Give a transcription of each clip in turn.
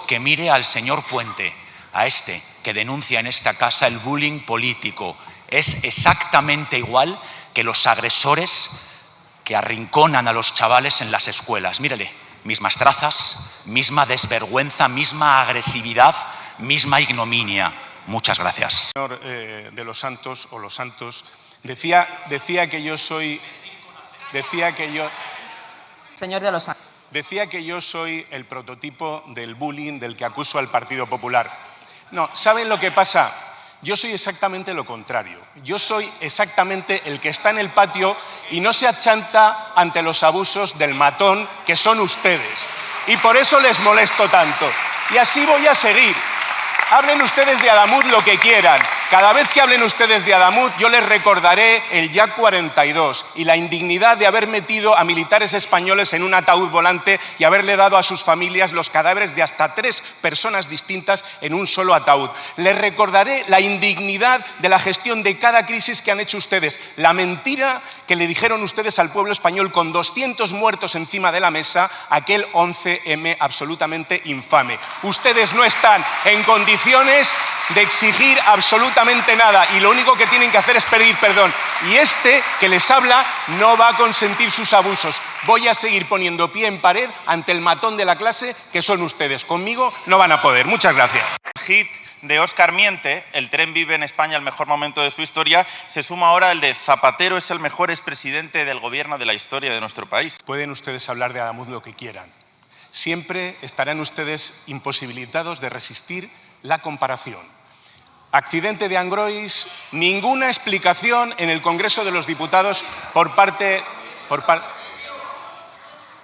Que mire al señor Puente, a este que denuncia en esta casa el bullying político. Es exactamente igual que los agresores que arrinconan a los chavales en las escuelas. Mírele, mismas trazas, misma desvergüenza, misma agresividad, misma ignominia. Muchas gracias. Señor de los Santos, o los Santos, decía que yo soy... Señor de los Santos. Decía que yo soy el prototipo del bullying del que acuso al Partido Popular. No, ¿saben lo que pasa? Yo soy exactamente lo contrario. Yo soy exactamente el que está en el patio y no se achanta ante los abusos del matón que son ustedes. Y por eso les molesto tanto. Y así voy a seguir. Hablen ustedes de Adamuz lo que quieran. Cada vez que hablen ustedes de Adamuz, yo les recordaré el YAC 42 y la indignidad de haber metido a militares españoles en un ataúd volante y haberle dado a sus familias los cadáveres de hasta 3 personas distintas en un solo ataúd. Les recordaré la indignidad de la gestión de cada crisis que han hecho ustedes. La mentira que le dijeron ustedes al pueblo español con 200 muertos encima de la mesa, aquel 11M absolutamente infame. Ustedes no están en condiciones de exigir absolutamente nada y lo único que tienen que hacer es pedir perdón. Y este que les habla no va a consentir sus abusos. Voy a seguir poniendo pie en pared ante el matón de la clase que son ustedes. Conmigo no van a poder. Muchas gracias. Hit de Óscar Miente, el tren vive en España el mejor momento de su historia, se suma ahora el de Zapatero es el mejor expresidente del gobierno de la historia de nuestro país. Pueden ustedes hablar de Adamuz lo que quieran. Siempre estarán ustedes imposibilitados de resistir la comparación. Accidente de Angrois, ninguna explicación en el Congreso de los Diputados por parte...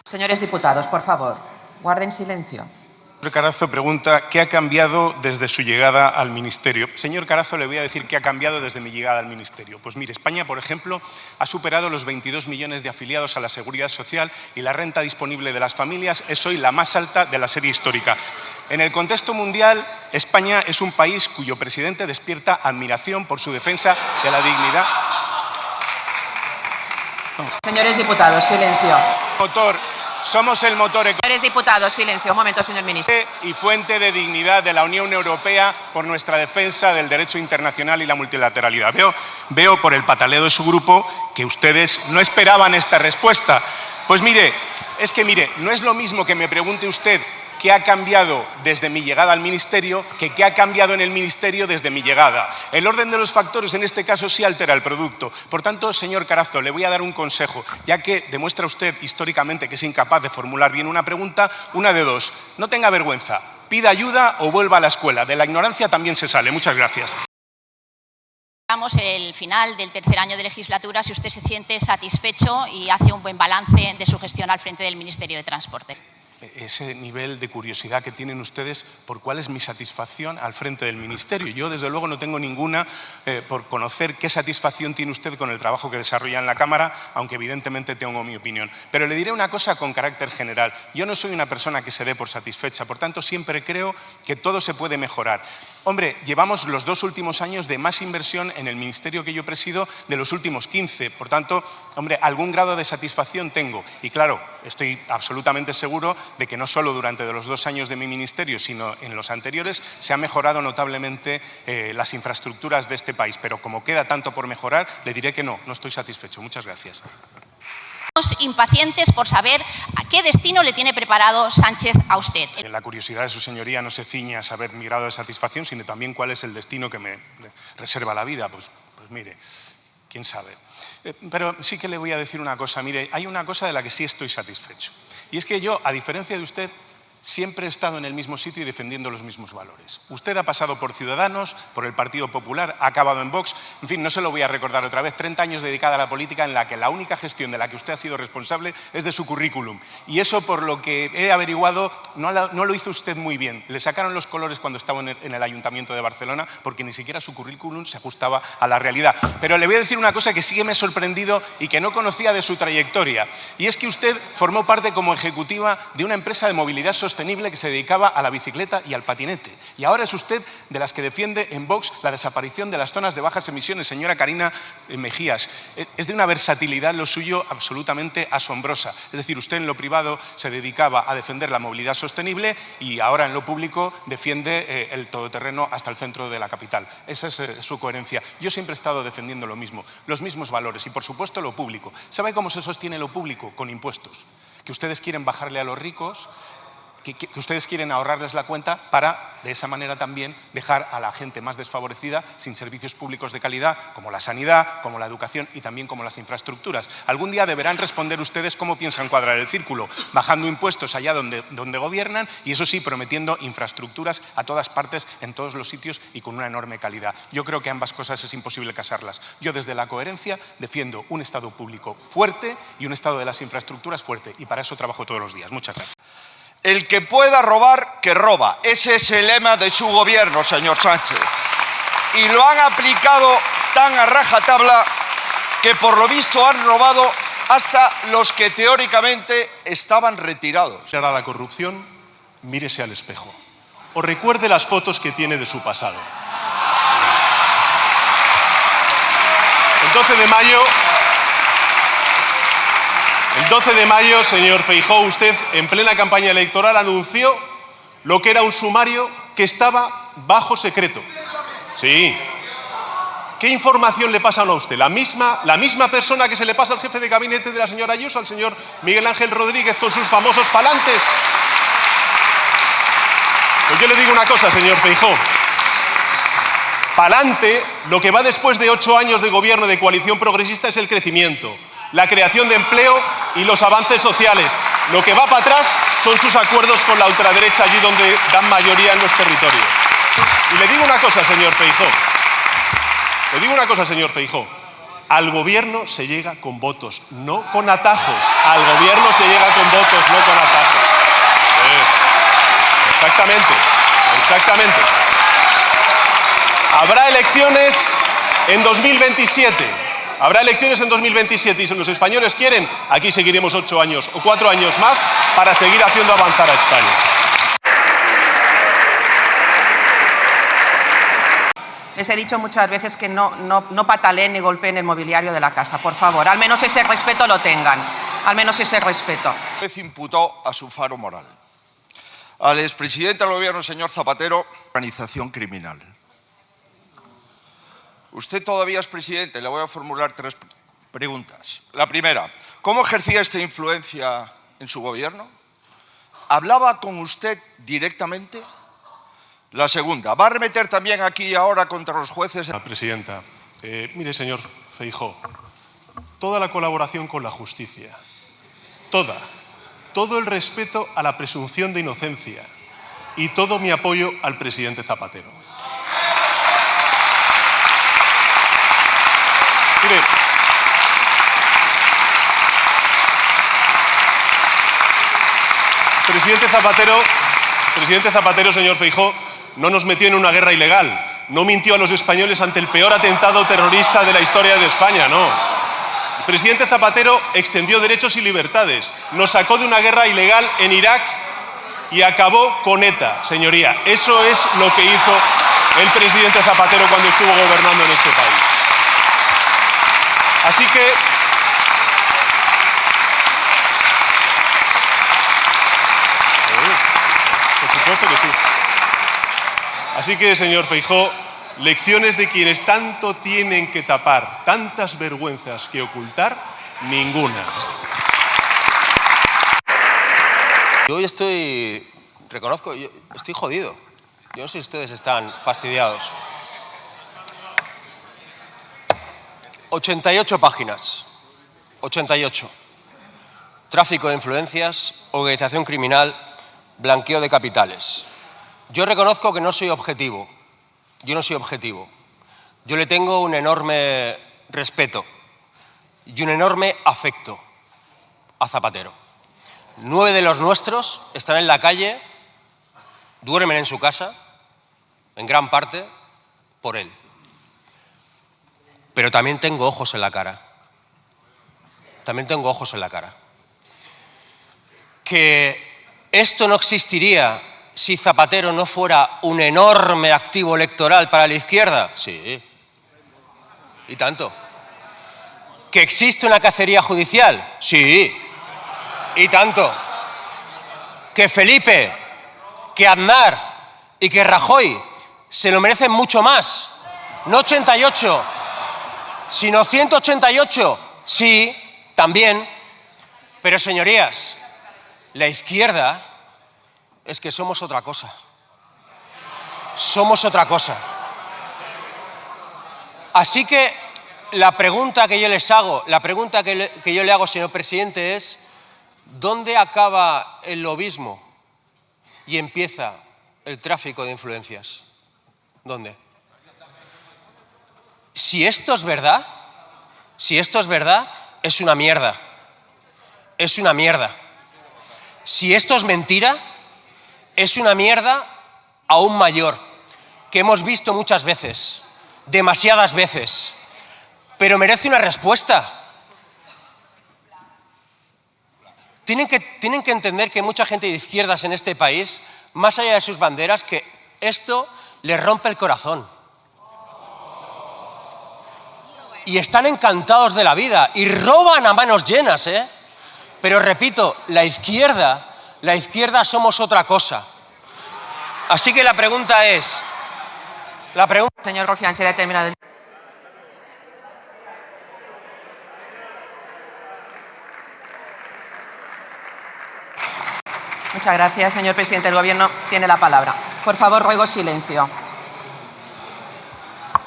Señores diputados, por favor, guarden silencio. Señor Carazo pregunta ¿qué ha cambiado desde su llegada al Ministerio? Señor Carazo, le voy a decir qué ha cambiado desde mi llegada al Ministerio. Pues mire, España, por ejemplo, ha superado los 22 millones de afiliados a la Seguridad Social y la renta disponible de las familias es hoy la más alta de la serie histórica. En el contexto mundial, España es un país cuyo presidente despierta admiración por su defensa de la dignidad. Señores diputados, silencio. Somos el motor económico. Señores diputados, silencio. Un momento, señor ministro. Y fuente de dignidad de la Unión Europea por nuestra defensa del derecho internacional y la multilateralidad. Veo por el pataleo de su grupo que ustedes no esperaban esta respuesta. Pues mire, no es lo mismo que me pregunte usted qué ha cambiado desde mi llegada al Ministerio que qué ha cambiado en el Ministerio desde mi llegada. El orden de los factores en este caso sí altera el producto. Por tanto, señor Carazo, le voy a dar un consejo, ya que demuestra usted históricamente que es incapaz de formular bien una pregunta, una de dos. No tenga vergüenza, pida ayuda o vuelva a la escuela. De la ignorancia también se sale. Muchas gracias. El final del tercer año de legislatura, si usted se siente satisfecho y hace un buen balance de su gestión al frente del Ministerio de Transporte. Ese nivel de curiosidad que tienen ustedes por cuál es mi satisfacción al frente del Ministerio. Yo, desde luego, no tengo ninguna por conocer qué satisfacción tiene usted con el trabajo que desarrolla en la Cámara, aunque evidentemente tengo mi opinión. Pero le diré una cosa con carácter general. Yo no soy una persona que se dé por satisfecha, por tanto, siempre creo que todo se puede mejorar. Hombre, llevamos los 2 últimos años de más inversión en el ministerio que yo presido de los últimos 15. Por tanto, hombre, algún grado de satisfacción tengo. Y claro, estoy absolutamente seguro de que no solo durante los 2 años de mi ministerio, sino en los anteriores, se han mejorado notablemente las infraestructuras de este país. Pero como queda tanto por mejorar, le diré que no estoy satisfecho. Muchas gracias. Impacientes por saber a qué destino le tiene preparado Sánchez a usted. La curiosidad de su señoría no se ciñe a saber mi grado de satisfacción, sino también cuál es el destino que me reserva la vida. Pues mire, quién sabe. Pero sí que le voy a decir una cosa. Mire, hay una cosa de la que sí estoy satisfecho. Y es que yo, a diferencia de usted, siempre he estado en el mismo sitio y defendiendo los mismos valores. Usted ha pasado por Ciudadanos, por el Partido Popular, ha acabado en Vox. En fin, no se lo voy a recordar otra vez. 30 años dedicada a la política en la que la única gestión de la que usted ha sido responsable es de su currículum. Y eso, por lo que he averiguado, no lo hizo usted muy bien. Le sacaron los colores cuando estaba en el Ayuntamiento de Barcelona porque ni siquiera su currículum se ajustaba a la realidad. Pero le voy a decir una cosa que sí que me ha sorprendido y que no conocía de su trayectoria. Y es que usted formó parte como ejecutiva de una empresa de movilidad sostenible sostenible que se dedicaba a la bicicleta y al patinete. Y ahora es usted de las que defiende en Vox la desaparición de las zonas de bajas emisiones, señora Carina Mejías. Es de una versatilidad lo suyo absolutamente asombrosa. Es decir, usted en lo privado se dedicaba a defender la movilidad sostenible y ahora en lo público defiende el todoterreno hasta el centro de la capital. Esa es su coherencia. Yo siempre he estado defendiendo lo mismo, los mismos valores y, por supuesto, lo público. ¿Sabe cómo se sostiene lo público? Con impuestos. Que ustedes quieren bajarle a los ricos, que ustedes quieren ahorrarles la cuenta para, de esa manera también, dejar a la gente más desfavorecida sin servicios públicos de calidad, como la sanidad, como la educación y también como las infraestructuras. Algún día deberán responder ustedes cómo piensan cuadrar el círculo, bajando impuestos allá donde gobiernan y, eso sí, prometiendo infraestructuras a todas partes, en todos los sitios y con una enorme calidad. Yo creo que ambas cosas es imposible casarlas. Yo, desde la coherencia, defiendo un Estado público fuerte y un Estado de las infraestructuras fuerte, y para eso trabajo todos los días. Muchas gracias. El que pueda robar, que roba. Ese es el lema de su gobierno, señor Sánchez. Y lo han aplicado tan a rajatabla que por lo visto han robado hasta los que teóricamente estaban retirados. Para la corrupción, mírese al espejo. O recuerde las fotos que tiene de su pasado. El 12 de mayo, señor Feijóo, usted en plena campaña electoral anunció lo que era un sumario que estaba bajo secreto. Sí. ¿Qué información le pasan a usted? La misma persona que se le pasa al jefe de gabinete de la señora Ayuso, al señor Miguel Ángel Rodríguez, con sus famosos palantes. Pues yo le digo una cosa, señor Feijóo. Pa'lante, lo que va después de 8 años de gobierno de coalición progresista es el crecimiento, la creación de empleo y los avances sociales. Lo que va para atrás son sus acuerdos con la ultraderecha, allí donde dan mayoría en los territorios. Y le digo una cosa, señor Feijóo. Le digo una cosa, señor Feijóo. Al gobierno se llega con votos, no con atajos. Al gobierno se llega con votos, no con atajos. Exactamente, exactamente. Habrá elecciones en 2027. Habrá elecciones en 2027 y si los españoles quieren, aquí seguiremos 8 años o 4 años más para seguir haciendo avanzar a España. Les he dicho muchas veces que no pataleen ni golpeen el mobiliario de la casa, por favor. Al menos ese respeto lo tengan. Al menos ese respeto. Usted imputó a su faro moral, al expresidente del gobierno, señor Zapatero, organización criminal. Usted todavía es presidente. Le voy a formular 3 preguntas. La primera, ¿cómo ejercía esta influencia en su gobierno? ¿Hablaba con usted directamente? La segunda, ¿va a arremeter también aquí y ahora contra los jueces? Presidenta, mire, señor Feijóo, toda la colaboración con la justicia, todo el respeto a la presunción de inocencia y todo mi apoyo al presidente Zapatero. Mire, presidente Zapatero, señor Feijóo, no nos metió en una guerra ilegal, no mintió a los españoles ante el peor atentado terrorista de la historia de España, no. El presidente Zapatero extendió derechos y libertades, nos sacó de una guerra ilegal en Irak y acabó con ETA, señoría. Eso es lo que hizo el presidente Zapatero cuando estuvo gobernando en este país. Así que, por supuesto que sí. Así que, señor Feijóo, lecciones de quienes tanto tienen que tapar, tantas vergüenzas que ocultar, ninguna. Yo hoy estoy jodido. Yo no sé si ustedes están fastidiados. 88 páginas, 88. Tráfico de influencias, organización criminal, blanqueo de capitales. Yo reconozco que no soy objetivo. Yo no soy objetivo. Yo le tengo un enorme respeto y un enorme afecto a Zapatero. 9 de los nuestros están en la calle, duermen en su casa, en gran parte por él. Pero también tengo ojos en la cara. También tengo ojos en la cara. Que Esto no existiría si Zapatero no fuera un enorme activo electoral para la izquierda. Sí. ¿Y tanto? ¿Que existe una cacería judicial? Sí. ¿Y tanto? ¿Que Felipe, que Aznar y que Rajoy se lo merecen mucho más? No 88, sino 188. Sí, también. Pero, señorías, la izquierda es que somos otra cosa. Somos otra cosa. Así que la pregunta que yo les hago, que yo le hago, señor presidente, es ¿dónde acaba el lobismo y empieza el tráfico de influencias? ¿Dónde? Si esto es verdad, es una mierda. Es una mierda. Si esto es mentira, es una mierda aún mayor, que hemos visto muchas veces, demasiadas veces, pero merece una respuesta. Tienen que entender que mucha gente de izquierdas en este país, más allá de sus banderas, que esto les rompe el corazón. Y están encantados de la vida y roban a manos llenas, ¿eh? Pero repito, la izquierda somos otra cosa. Así que la pregunta es... Señor Rufián, se le ha terminado el... Muchas gracias, señor presidente del Gobierno. Tiene la palabra. Por favor, ruego silencio.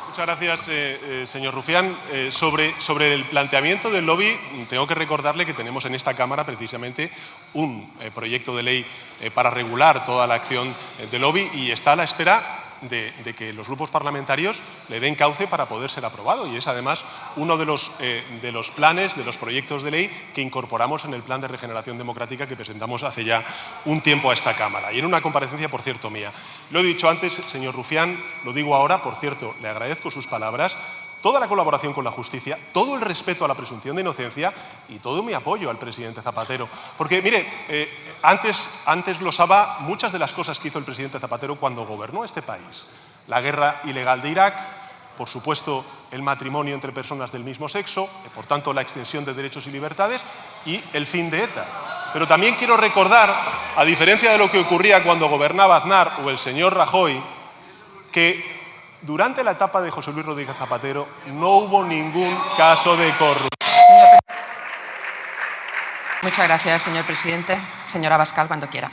Muchas gracias, señor Rufián. Sobre el planteamiento del lobby, tengo que recordarle que tenemos en esta Cámara precisamente un proyecto de ley para regular toda la acción del lobby y está a la espera de que los grupos parlamentarios le den cauce para poder ser aprobado. Y es además uno de los planes, de los proyectos de ley que incorporamos en el Plan de Regeneración Democrática que presentamos hace ya un tiempo a esta Cámara. Y en una comparecencia, por cierto, mía. Lo he dicho antes, señor Rufián, lo digo ahora, por cierto, le agradezco sus palabras, toda la colaboración con la justicia, todo el respeto a la presunción de inocencia y todo mi apoyo al presidente Zapatero. Porque, mire, antes glosaba muchas de las cosas que hizo el presidente Zapatero cuando gobernó este país. La guerra ilegal de Irak, por supuesto, el matrimonio entre personas del mismo sexo, por tanto, la extensión de derechos y libertades y el fin de ETA. Pero también quiero recordar, a diferencia de lo que ocurría cuando gobernaba Aznar o el señor Rajoy, que durante la etapa de José Luis Rodríguez Zapatero no hubo ningún caso de corrupción. Muchas gracias, señor presidente. Señora Abascal, cuando quiera.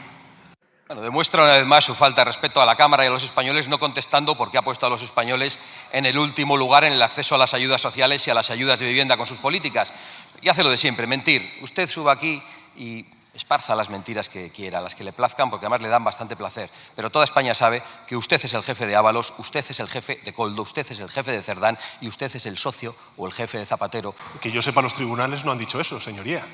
Bueno, demuestra una vez más su falta de respeto a la Cámara y a los españoles, no contestando por qué ha puesto a los españoles en el último lugar en el acceso a las ayudas sociales y a las ayudas de vivienda con sus políticas. Y hace lo de siempre, mentir. Usted suba aquí y esparza las mentiras que quiera, las que le plazcan, porque además le dan bastante placer. Pero toda España sabe que usted es el jefe de Ábalos, usted es el jefe de Koldo, usted es el jefe de Cerdán y usted es el socio o el jefe de Zapatero. Que yo sepa, los tribunales no han dicho eso, señoría.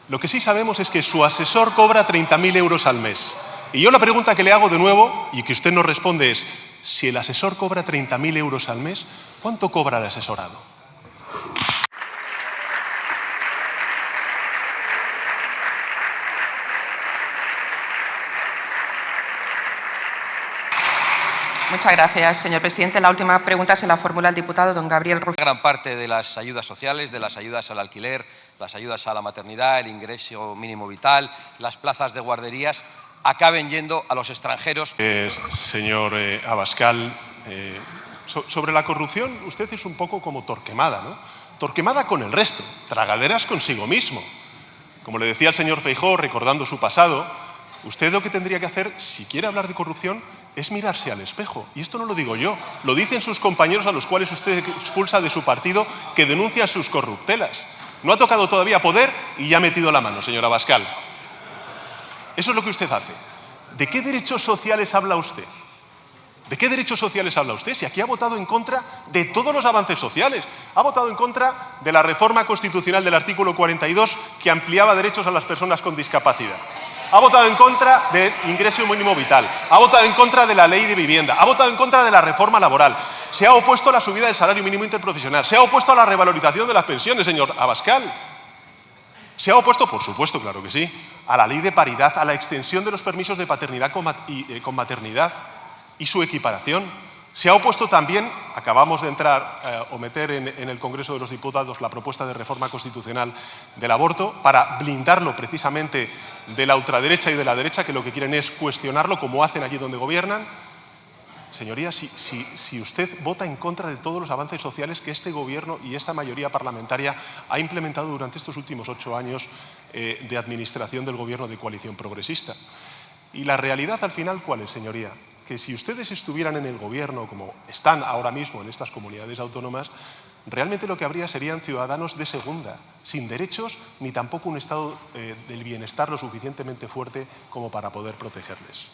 Lo que sí sabemos es que su asesor cobra 30.000 euros al mes. Y yo la pregunta que le hago de nuevo, y que usted nos responde es, si el asesor cobra 30.000 euros al mes, ¿cuánto cobra el asesorado? Muchas gracias, señor presidente. La última pregunta se la formula el diputado don Gabriel Rufián. Gran parte de las ayudas sociales, de las ayudas al alquiler, las ayudas a la maternidad, el ingreso mínimo vital, las plazas de guarderías, acaben yendo a los extranjeros. Señor Abascal, sobre la corrupción, usted es un poco como Torquemada, ¿no? Torquemada con el resto, tragaderas consigo mismo. Como le decía el señor Feijóo, recordando su pasado, usted lo que tendría que hacer, si quiere hablar de corrupción, es mirarse al espejo. Y esto no lo digo yo, lo dicen sus compañeros a los cuales usted expulsa de su partido, que denuncian sus corruptelas. No ha tocado todavía poder y ya ha metido la mano, señor Abascal. Eso es lo que usted hace. ¿De qué derechos sociales habla usted? ¿De qué derechos sociales habla usted? Si aquí ha votado en contra de todos los avances sociales. Ha votado en contra de la reforma constitucional del artículo 42 que ampliaba derechos a las personas con discapacidad. Ha votado en contra del ingreso mínimo vital. Ha votado en contra de la ley de vivienda. Ha votado en contra de la reforma laboral. Se ha opuesto a la subida del salario mínimo interprofesional. Se ha opuesto a la revalorización de las pensiones, señor Abascal. Se ha opuesto, por supuesto, claro que sí, a la ley de paridad, a la extensión de los permisos de paternidad con maternidad y su equiparación. Se ha opuesto también, acabamos de entrar o meter en el Congreso de los Diputados la propuesta de reforma constitucional del aborto para blindarlo precisamente de la ultraderecha y de la derecha, que lo que quieren es cuestionarlo como hacen allí donde gobiernan. Señoría, si usted vota en contra de todos los avances sociales que este Gobierno y esta mayoría parlamentaria ha implementado durante estos últimos 8 años de administración del Gobierno de coalición progresista. Y la realidad al final, ¿cuál es, señoría? Que si ustedes estuvieran en el Gobierno, como están ahora mismo en estas comunidades autónomas, realmente lo que habría serían ciudadanos de segunda, sin derechos ni tampoco un estado del bienestar lo suficientemente fuerte como para poder protegerles.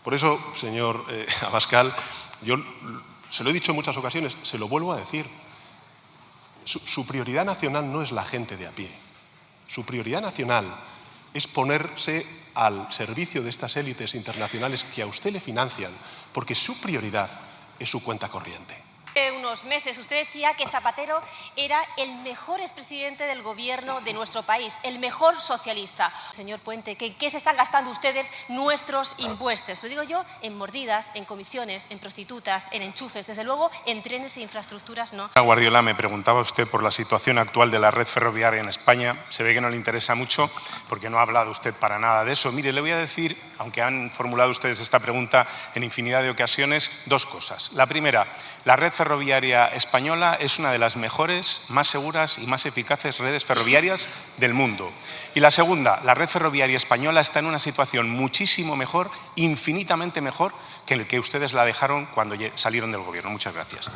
Por eso, señor Abascal, yo se lo he dicho en muchas ocasiones, se lo vuelvo a decir. Su prioridad nacional no es la gente de a pie. Su prioridad nacional es ponerse al servicio de estas élites internacionales que a usted le financian, porque su prioridad es su cuenta corriente. Unos meses usted decía que Zapatero era el mejor expresidente del Gobierno de nuestro país, el mejor socialista. Señor Puente, ¿qué se están gastando ustedes nuestros impuestos? Lo digo yo, en mordidas, en comisiones, en prostitutas, en enchufes, desde luego en trenes e infraestructuras no. Guardiola, me preguntaba usted por la situación actual de la red ferroviaria en España. Se ve que no le interesa mucho porque no ha hablado usted para nada de eso. Mire, le voy a decir, aunque han formulado ustedes esta pregunta en infinidad de ocasiones, dos cosas. La primera, la red ferroviaria española es una de las mejores, más seguras y más eficaces redes ferroviarias del mundo. Y la segunda, la red ferroviaria española está en una situación muchísimo mejor, infinitamente mejor que el que ustedes la dejaron cuando salieron del Gobierno. Muchas gracias.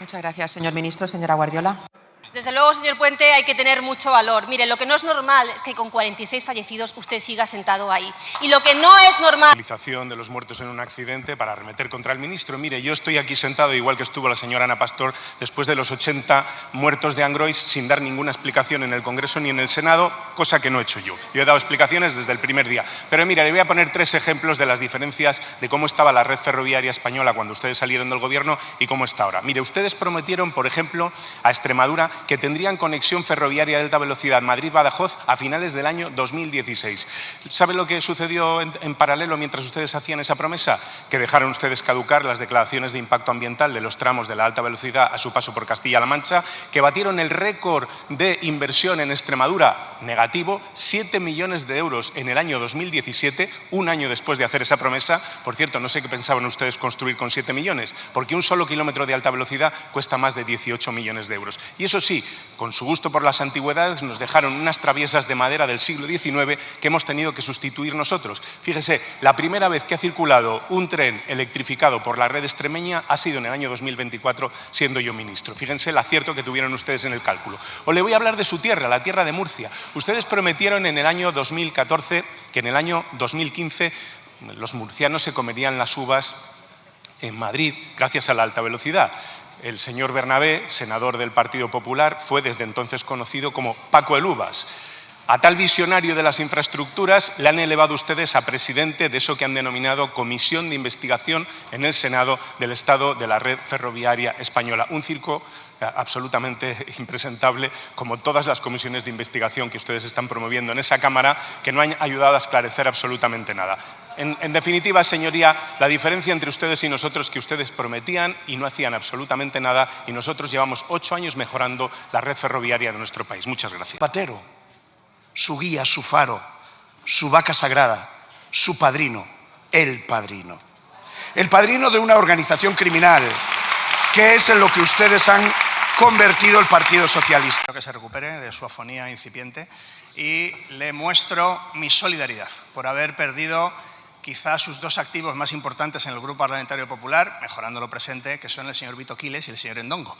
Muchas gracias, señor ministro. Señora Guardiola. Desde luego, señor Puente, hay que tener mucho valor. Mire, lo que no es normal es que con 46 fallecidos usted siga sentado ahí. Y lo que no es normal... La utilización de los muertos en un accidente para arremeter contra el ministro. Mire, yo estoy aquí sentado, igual que estuvo la señora Ana Pastor, después de los 80 muertos de Angrois, sin dar ninguna explicación en el Congreso ni en el Senado, cosa que no he hecho yo. Yo he dado explicaciones desde el primer día. Pero mira, le voy a poner 3 ejemplos de las diferencias de cómo estaba la red ferroviaria española cuando ustedes salieron del Gobierno y cómo está ahora. Mire, ustedes prometieron, por ejemplo, a Extremadura que tendrían conexión ferroviaria de alta velocidad Madrid-Badajoz a finales del año 2016. ¿Sabe lo que sucedió en paralelo mientras ustedes hacían esa promesa? Que dejaron ustedes caducar las declaraciones de impacto ambiental de los tramos de la alta velocidad a su paso por Castilla-La Mancha, que batieron el récord de inversión en Extremadura negativo, 7 millones de euros en el año 2017, un año después de hacer esa promesa. Por cierto, no sé qué pensaban ustedes construir con 7 millones, porque un solo kilómetro de alta velocidad cuesta más de 18 millones de euros. Y eso sí, con su gusto por las antigüedades, nos dejaron unas traviesas de madera del siglo XIX que hemos tenido que sustituir nosotros. Fíjese, la primera vez que ha circulado un tren electrificado por la red extremeña ha sido en el año 2024, siendo yo ministro. Fíjense el acierto que tuvieron ustedes en el cálculo. O le voy a hablar de su tierra, la tierra de Murcia. Ustedes prometieron en el año 2014 que en el año 2015 los murcianos se comerían las uvas en Madrid gracias a la alta velocidad. El señor Bernabé, senador del Partido Popular, fue desde entonces conocido como Paco el Uvas. A tal visionario de las infraestructuras le han elevado ustedes a presidente de eso que han denominado Comisión de Investigación en el Senado del Estado de la Red Ferroviaria Española. Un circo absolutamente impresentable, como todas las comisiones de investigación que ustedes están promoviendo en esa Cámara, que no han ayudado a esclarecer absolutamente nada. En definitiva, señoría, la diferencia entre ustedes y nosotros es que ustedes prometían y no hacían absolutamente nada, y nosotros llevamos 8 años mejorando la red ferroviaria de nuestro país. Muchas gracias. Zapatero, su guía, su faro, su vaca sagrada, su padrino, el padrino. El padrino de una organización criminal, que es en lo que ustedes han convertido el Partido Socialista. Que se recupere de su afonía incipiente y le muestro mi solidaridad por haber perdido quizás sus 2 activos más importantes en el Grupo Parlamentario Popular, mejorando lo presente, que son el señor Vito Quiles y el señor Endongo,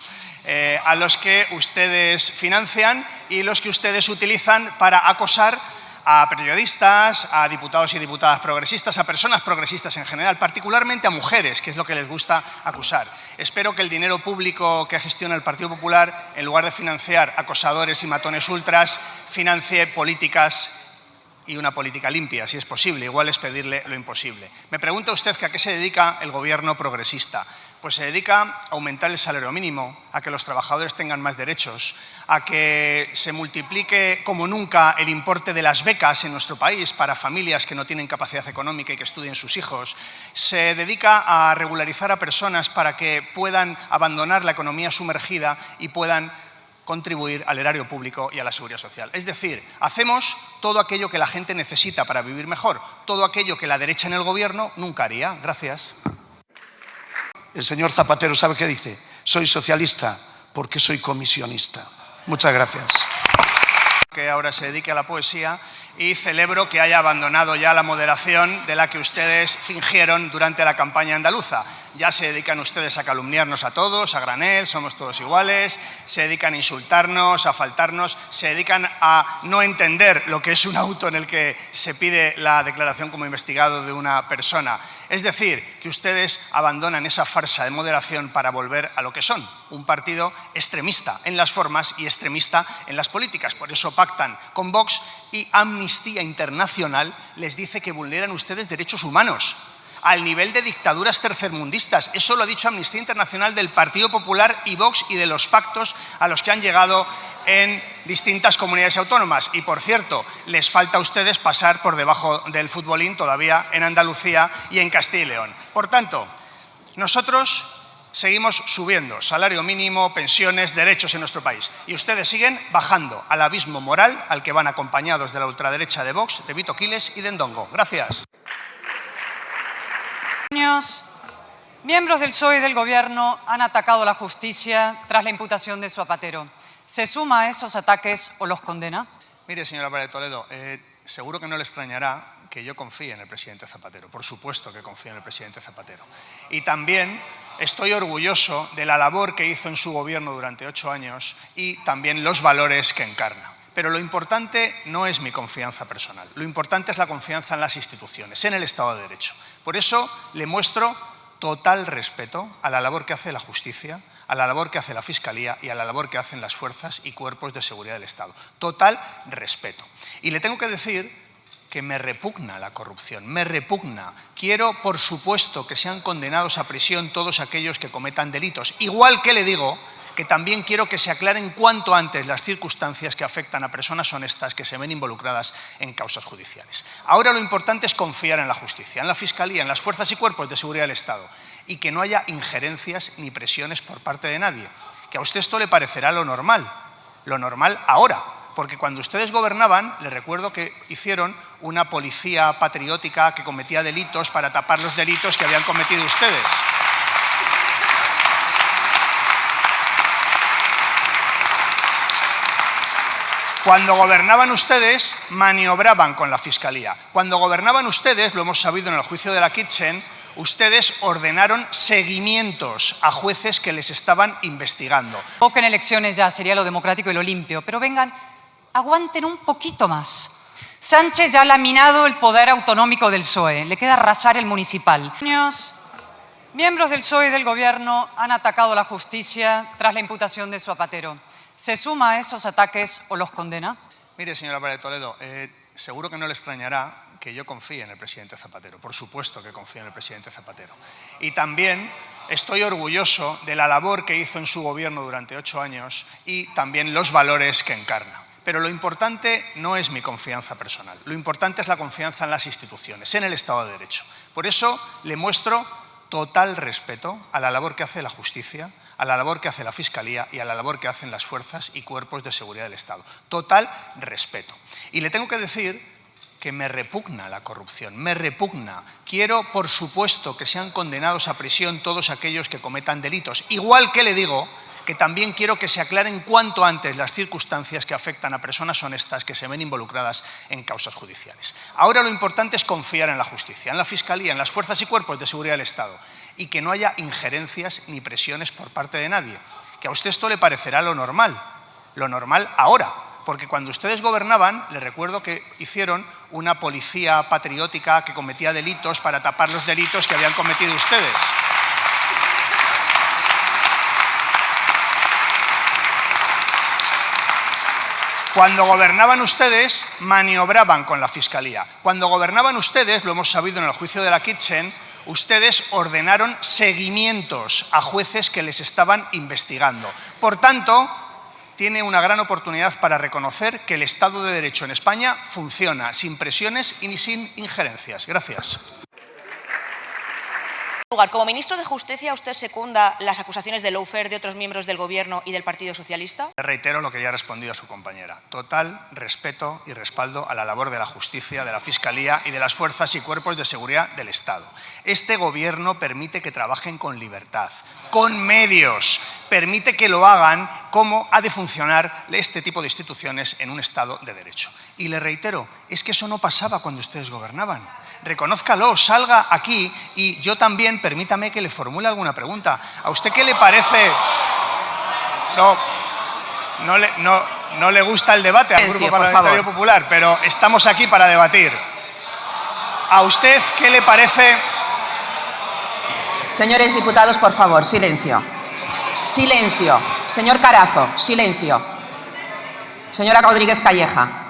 a los que ustedes financian y los que ustedes utilizan para acosar a periodistas, a diputados y diputadas progresistas, a personas progresistas en general, particularmente a mujeres, que es lo que les gusta acusar. Espero que el dinero público que gestiona el Partido Popular, en lugar de financiar acosadores y matones ultras, financie políticas y una política limpia, si es posible. Igual es pedirle lo imposible. Me pregunta usted que a qué se dedica el gobierno progresista. Pues se dedica a aumentar el salario mínimo, a que los trabajadores tengan más derechos, a que se multiplique como nunca el importe de las becas en nuestro país para familias que no tienen capacidad económica y que estudien sus hijos. Se dedica a regularizar a personas para que puedan abandonar la economía sumergida y puedan contribuir al erario público y a la seguridad social. Es decir, hacemos todo aquello que la gente necesita para vivir mejor, todo aquello que la derecha en el gobierno nunca haría. Gracias. El señor Zapatero, ¿sabe qué dice? Soy socialista porque soy comisionista. Muchas gracias. Que ahora se dedique a la poesía y celebro que haya abandonado ya la moderación de la que ustedes fingieron durante la campaña andaluza. Ya se dedican ustedes a calumniarnos a todos, a granel, somos todos iguales, se dedican a insultarnos, a faltarnos, se dedican a no entender lo que es un auto en el que se pide la declaración como investigado de una persona. Es decir, que ustedes abandonan esa farsa de moderación para volver a lo que son, un partido extremista en las formas y extremista en las políticas. Por eso pactan con Vox y Amnistía Internacional les dice que vulneran ustedes derechos humanos al nivel de dictaduras tercermundistas. Eso lo ha dicho Amnistía Internacional del Partido Popular y Vox y de los pactos a los que han llegado en distintas comunidades autónomas. Y, por cierto, les falta a ustedes pasar por debajo del futbolín todavía en Andalucía y en Castilla y León. Por tanto, nosotros seguimos subiendo salario mínimo, pensiones, derechos en nuestro país. Y ustedes siguen bajando al abismo moral al que van acompañados de la ultraderecha de Vox, de Vito Quiles y de Ndongo. Gracias. Miembros del PSOE y del Gobierno han atacado a la justicia tras la imputación de Zapatero. ¿Se suma a esos ataques o los condena? Mire, señora Álvarez de Toledo, seguro que no le extrañará que yo confíe en el presidente Zapatero. Por supuesto que confío en el presidente Zapatero. Y también estoy orgulloso de la labor que hizo en su gobierno durante 8 años y también los valores que encarna. Pero lo importante no es mi confianza personal. Lo importante es la confianza en las instituciones, en el Estado de Derecho. Por eso le muestro total respeto a la labor que hace la justicia, a la labor que hace la Fiscalía y a la labor que hacen las fuerzas y cuerpos de seguridad del Estado. Total respeto. Y le tengo que decir que me repugna la corrupción, me repugna. Quiero, por supuesto, que sean condenados a prisión todos aquellos que cometan delitos. Igual que le digo que también quiero que se aclaren cuanto antes las circunstancias que afectan a personas honestas que se ven involucradas en causas judiciales. Ahora lo importante es confiar en la justicia, en la Fiscalía, en las fuerzas y cuerpos de seguridad del Estado y que no haya injerencias ni presiones por parte de nadie. Que a usted esto le parecerá lo normal ahora, porque cuando ustedes gobernaban, les recuerdo que hicieron una policía patriótica que cometía delitos para tapar los delitos que habían cometido ustedes. Cuando gobernaban ustedes, maniobraban con la Fiscalía. Cuando gobernaban ustedes, lo hemos sabido en el juicio de la Kitchen, ustedes ordenaron seguimientos a jueces que les estaban investigando. Poco en elecciones ya sería lo democrático y lo limpio, pero vengan, aguanten un poquito más. Sánchez ya ha laminado el poder autonómico del PSOE, le queda arrasar el municipal. Miembros del PSOE y del Gobierno han atacado a la justicia tras la imputación de Zapatero. ¿Se suma a esos ataques o los condena? Mire, señora Álvarez de Toledo, seguro que no le extrañará que yo confíe en el presidente Zapatero. Por supuesto que confío en el presidente Zapatero. Y también estoy orgulloso de la labor que hizo en su gobierno durante 8 años y también los valores que encarna. Pero lo importante no es mi confianza personal. Lo importante es la confianza en las instituciones, en el Estado de Derecho. Por eso le muestro total respeto a la labor que hace la justicia, a la labor que hace la Fiscalía y a la labor que hacen las fuerzas y cuerpos de seguridad del Estado. Total respeto. Y le tengo que decir que me repugna la corrupción, me repugna. Quiero, por supuesto, que sean condenados a prisión todos aquellos que cometan delitos. Igual que le digo que también quiero que se aclaren cuanto antes las circunstancias que afectan a personas honestas que se ven involucradas en causas judiciales. Ahora lo importante es confiar en la justicia, en la Fiscalía, en las fuerzas y cuerpos de seguridad del Estado y que no haya injerencias ni presiones por parte de nadie. Que a usted esto le parecerá lo normal ahora, porque cuando ustedes gobernaban, les recuerdo que hicieron una policía patriótica que cometía delitos para tapar los delitos que habían cometido ustedes. Cuando gobernaban ustedes, maniobraban con la Fiscalía. Cuando gobernaban ustedes, lo hemos sabido en el juicio de la Kitchen, Ustedes ordenaron seguimientos a jueces que les estaban investigando. Por tanto, tiene una gran oportunidad para reconocer que el Estado de Derecho en España funciona sin presiones y sin injerencias. Gracias. Como ministro de Justicia, ¿usted secunda las acusaciones de lawfare de otros miembros del Gobierno y del Partido Socialista? Reitero lo que ya he respondido a su compañera. Total respeto y respaldo a la labor de la justicia, de la Fiscalía y de las fuerzas y cuerpos de seguridad del Estado. Este Gobierno permite que trabajen con libertad, con medios, permite que lo hagan como ha de funcionar este tipo de instituciones en un Estado de Derecho. Y le reitero, es que eso no pasaba cuando ustedes gobernaban. Reconózcalo, salga aquí y yo también, permítame que le formule alguna pregunta. ¿A usted qué le parece? No le gusta el debate al Grupo Parlamentario Popular, pero estamos aquí para debatir. ¿A usted qué le parece? Señores diputados, por favor, silencio. Silencio. Señor Carazo, silencio. Señora Rodríguez Calleja.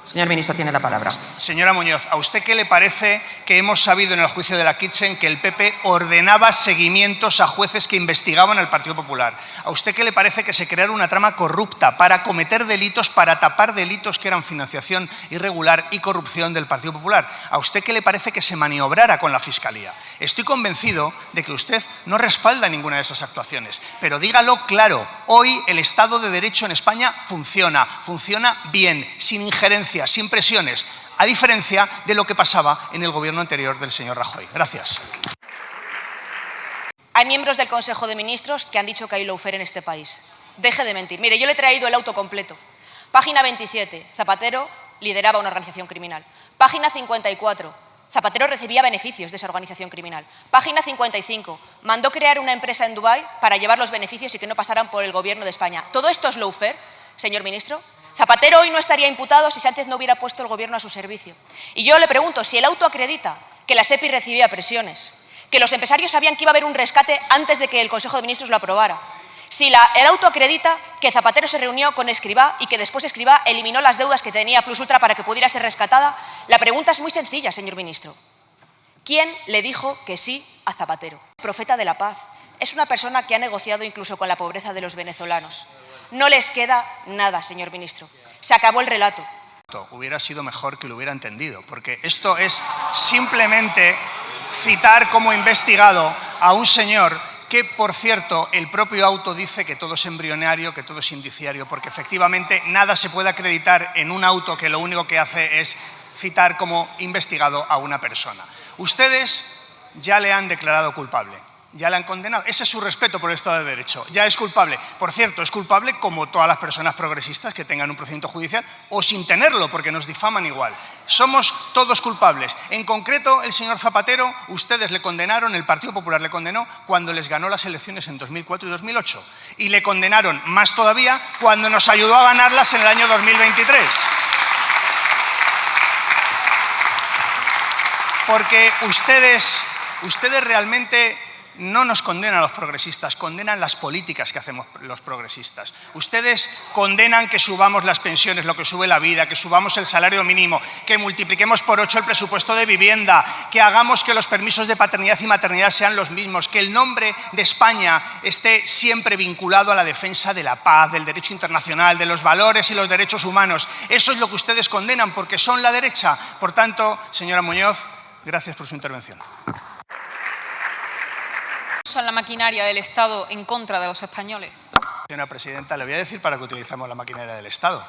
Señor ministro, tiene la palabra. Señora Muñoz, ¿a usted qué le parece que hemos sabido en el juicio de la Kitchen que el PP ordenaba seguimientos a jueces que investigaban al Partido Popular? ¿A usted qué le parece que se creara una trama corrupta para cometer delitos, para tapar delitos que eran financiación irregular y corrupción del Partido Popular? ¿A usted qué le parece que se maniobrara con la Fiscalía? Estoy convencido de que usted no respalda ninguna de esas actuaciones, pero dígalo claro, hoy el Estado de Derecho en España funciona bien, sin injerencia, sin presiones, a diferencia de lo que pasaba en el gobierno anterior del señor Rajoy. Gracias. Hay miembros del Consejo de Ministros que han dicho que hay lawfare en este país. Deje de mentir. Mire, yo le he traído el auto completo. Página 27, Zapatero lideraba una organización criminal. Página 54, Zapatero recibía beneficios de esa organización criminal. Página 55, mandó crear una empresa en Dubái para llevar los beneficios y que no pasaran por el Gobierno de España. ¿Todo esto es lawfare, señor ministro? Zapatero hoy no estaría imputado si Sánchez no hubiera puesto el Gobierno a su servicio. Y yo le pregunto, si el auto acredita que la SEPI recibía presiones, que los empresarios sabían que iba a haber un rescate antes de que el Consejo de Ministros lo aprobara, si el auto acredita que Zapatero se reunió con Escrivá y que después Escrivá eliminó las deudas que tenía Plus Ultra para que pudiera ser rescatada, la pregunta es muy sencilla, señor ministro. ¿Quién le dijo que sí a Zapatero? Profeta de la paz. Es una persona que ha negociado incluso con la pobreza de los venezolanos. No les queda nada, señor ministro. Se acabó el relato. Hubiera sido mejor que lo hubiera entendido, porque esto es simplemente citar como investigado a un señor que, por cierto, el propio auto dice que todo es embrionario, que todo es indiciario, porque efectivamente nada se puede acreditar en un auto que lo único que hace es citar como investigado a una persona. Ustedes ya le han declarado culpable. Ya le han condenado. Ese es su respeto por el Estado de Derecho. Ya es culpable. Por cierto, es culpable como todas las personas progresistas que tengan un procedimiento judicial o sin tenerlo, porque nos difaman igual. Somos todos culpables. En concreto, el señor Zapatero, ustedes le condenaron, el Partido Popular le condenó cuando les ganó las elecciones en 2004 y 2008. Y le condenaron más todavía cuando nos ayudó a ganarlas en el año 2023. Porque ustedes realmente no nos condenan a los progresistas, condenan las políticas que hacemos los progresistas. Ustedes condenan que subamos las pensiones, lo que sube la vida, que subamos el salario mínimo, que multipliquemos por 8 el presupuesto de vivienda, que hagamos que los permisos de paternidad y maternidad sean los mismos, que el nombre de España esté siempre vinculado a la defensa de la paz, del derecho internacional, de los valores y los derechos humanos. Eso es lo que ustedes condenan porque son la derecha. Por tanto, señora Muñoz, gracias por su intervención. Usan la maquinaria del Estado en contra de los españoles. Señora presidenta, le voy a decir para qué utilizamos la maquinaria del Estado.